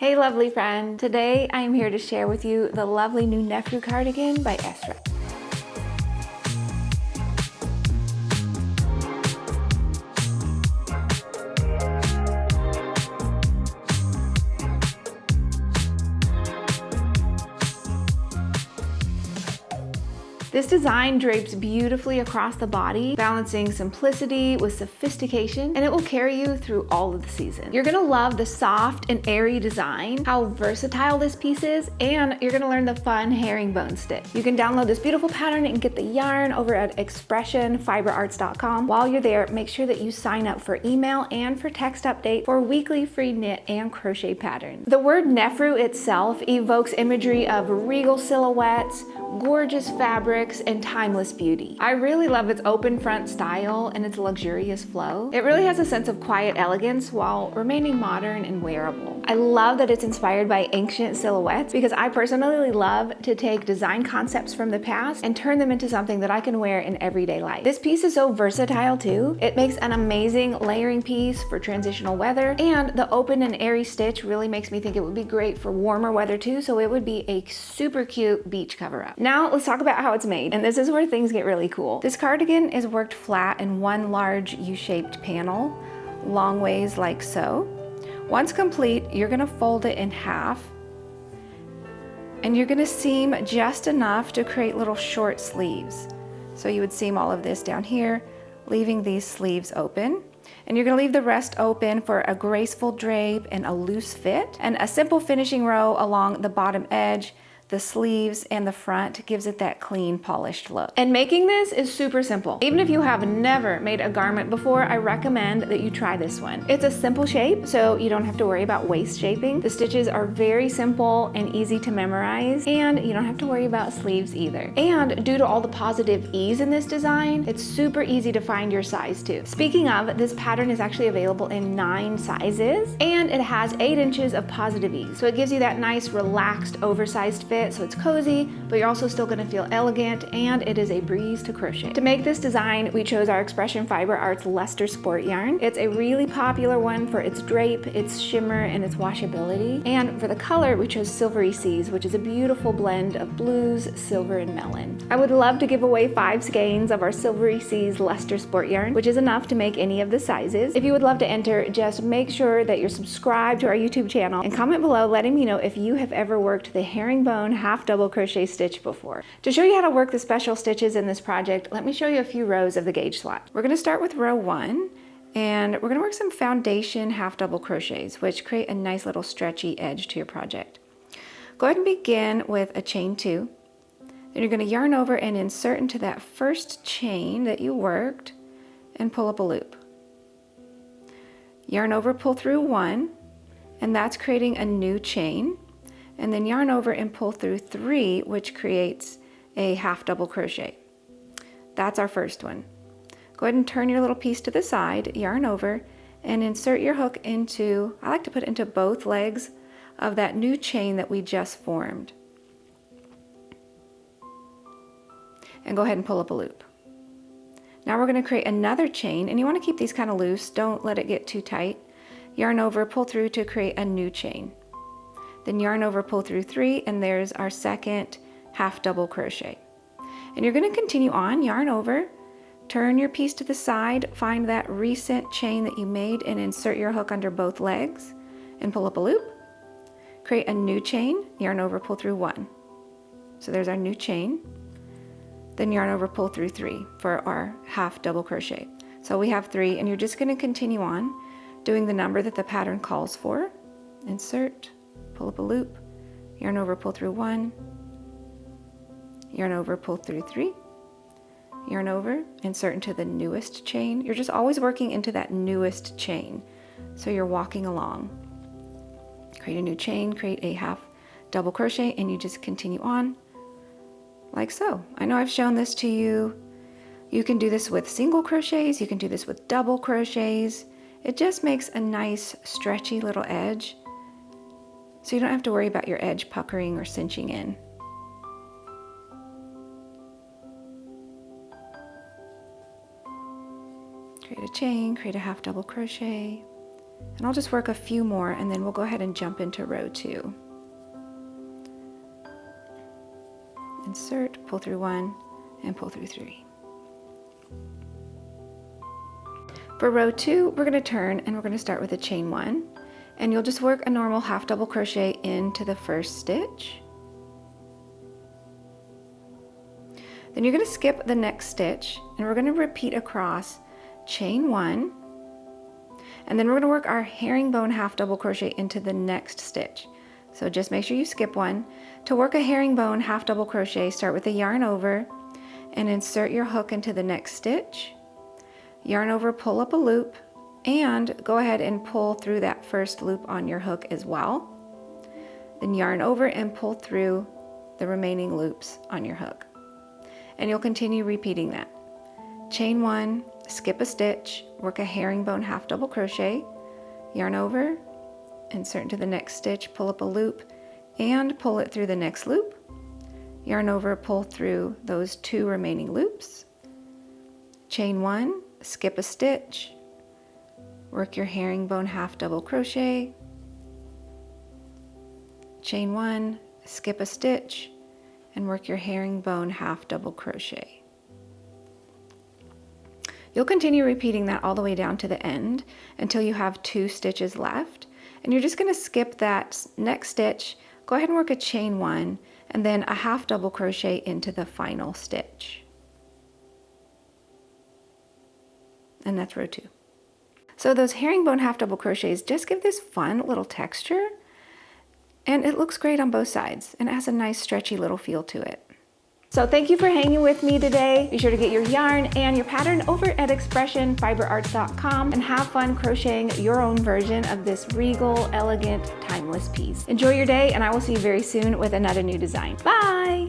Hey lovely friend, today I am here to share with you the lovely new Nefru cardigan by Esra. This design drapes beautifully across the body, balancing simplicity with sophistication, and it will carry you through all of the season. You're gonna love the soft and airy design, how versatile this piece is, and you're gonna learn the fun herringbone stitch. You can download this beautiful pattern and get the yarn over at expressionfiberarts.com. While you're there, make sure that you sign up for email and for text update for weekly free knit and crochet patterns. The word Nefru itself evokes imagery of regal silhouettes, gorgeous fabrics, and timeless beauty. I really love its open front style and its luxurious flow. It really has a sense of quiet elegance while remaining modern and wearable. I love that it's inspired by ancient silhouettes because I personally love to take design concepts from the past and turn them into something that I can wear in everyday life. This piece is so versatile too. It makes an amazing layering piece for transitional weather, and the open and airy stitch really makes me think it would be great for warmer weather too, so it would be a super cute beach cover-up. Now let's talk about how it's made, and this is where things get really cool. This cardigan is worked flat in one large U-shaped panel, long ways like so. Once complete, you're gonna fold it in half, and you're gonna seam just enough to create little short sleeves. So you would seam all of this down here, leaving these sleeves open. And you're gonna leave the rest open for a graceful drape and a loose fit, and a simple finishing row along the bottom edge. The sleeves and the front gives it that clean, polished look. And making this is super simple. Even if you have never made a garment before, I recommend that you try this one. It's a simple shape, so you don't have to worry about waist shaping. The stitches are very simple and easy to memorize, and you don't have to worry about sleeves either. And due to all the positive ease in this design, it's super easy to find your size too. Speaking of, this pattern is actually available in 9 sizes, and it has 8 inches of positive ease. So it gives you that nice, relaxed, oversized fit. So it's cozy, but you're also still gonna feel elegant, and it is a breeze to crochet. To make this design, we chose our Expression Fiber Arts Luster Sport yarn. It's a really popular one for its drape, its shimmer, and its washability. And for the color, we chose Silvery Seas, which is a beautiful blend of blues, silver, and melon. I would love to give away 5 skeins of our Silvery Seas Luster Sport yarn, which is enough to make any of the sizes. If you would love to enter, just make sure that you're subscribed to our YouTube channel and comment below letting me know if you have ever worked the herringbone half double crochet stitch before. To show you how to work the special stitches in this project, let me show you a few rows of the gauge slot. We're gonna start with row 1, and we're gonna work some foundation half double crochets, which create a nice little stretchy edge to your project. Go ahead and begin with a chain 2. Then you're gonna yarn over and insert into that first chain that you worked and pull up a loop. Yarn over, pull through 1, and that's creating a new chain. And then yarn over and pull through 3, which creates a half double crochet. That's our first one. Go ahead and turn your little piece to the side, yarn over, and insert your hook into, I like to put it into both legs of that new chain that we just formed. And go ahead and pull up a loop. Now we're going to create another chain, and you want to keep these kind of loose, don't let it get too tight. Yarn over, pull through to create a new chain. Then yarn over, pull through 3, and there's our second half double crochet. And you're going to continue on, yarn over, turn your piece to the side, find that recent chain that you made and insert your hook under both legs and pull up a loop. Create a new chain, yarn over, pull through 1. So there's our new chain. Then yarn over, pull through 3 for our half double crochet. So we have 3, and you're just going to continue on doing the number that the pattern calls for. Insert, pull up a loop, yarn over, pull through 1, yarn over, pull through 3, yarn over, insert into the newest chain. You're just always working into that newest chain. So you're walking along. Create a new chain, create a half double crochet, and you just continue on like so. I know I've shown this to you. You can do this with single crochets, you can do this with double crochets. It just makes a nice stretchy little edge, so you don't have to worry about your edge puckering or cinching in. Create a chain, create a half double crochet, And I'll just work a few more and then we'll go ahead and jump into row 2. Insert, pull through 1, and pull through 3. For row 2, we're going to turn and we're going to start with a chain 1, and you'll just work a normal half double crochet into the first stitch. Then you're going to skip the next stitch and we're going to repeat across chain 1, and then we're going to work our herringbone half double crochet into the next stitch. So just make sure you skip one. To work a herringbone half double crochet, start with a yarn over and insert your hook into the next stitch. Yarn over, pull up a loop, and go ahead and pull through that first loop on your hook as well. Then yarn over and pull through the remaining loops on your hook. And you'll continue repeating that. Chain 1, skip a stitch, work a herringbone half double crochet, yarn over, insert into the next stitch, pull up a loop, and pull it through the next loop. Yarn over, pull through those 2 remaining loops. Chain 1, skip a stitch, work your herringbone half double crochet, chain 1, skip a stitch, and work your herringbone half double crochet. You'll continue repeating that all the way down to the end until you have 2 stitches left, and you're just going to skip that next stitch, go ahead and work a chain 1, and then a half double crochet into the final stitch. And that's row 2. So those herringbone half double crochets just give this fun little texture, and it looks great on both sides, and it has a nice stretchy little feel to it. So thank you for hanging with me today. Be sure to get your yarn and your pattern over at expressionfiberarts.com and have fun crocheting your own version of this regal, elegant, timeless piece. Enjoy your day, and I will see you very soon with another new design. Bye!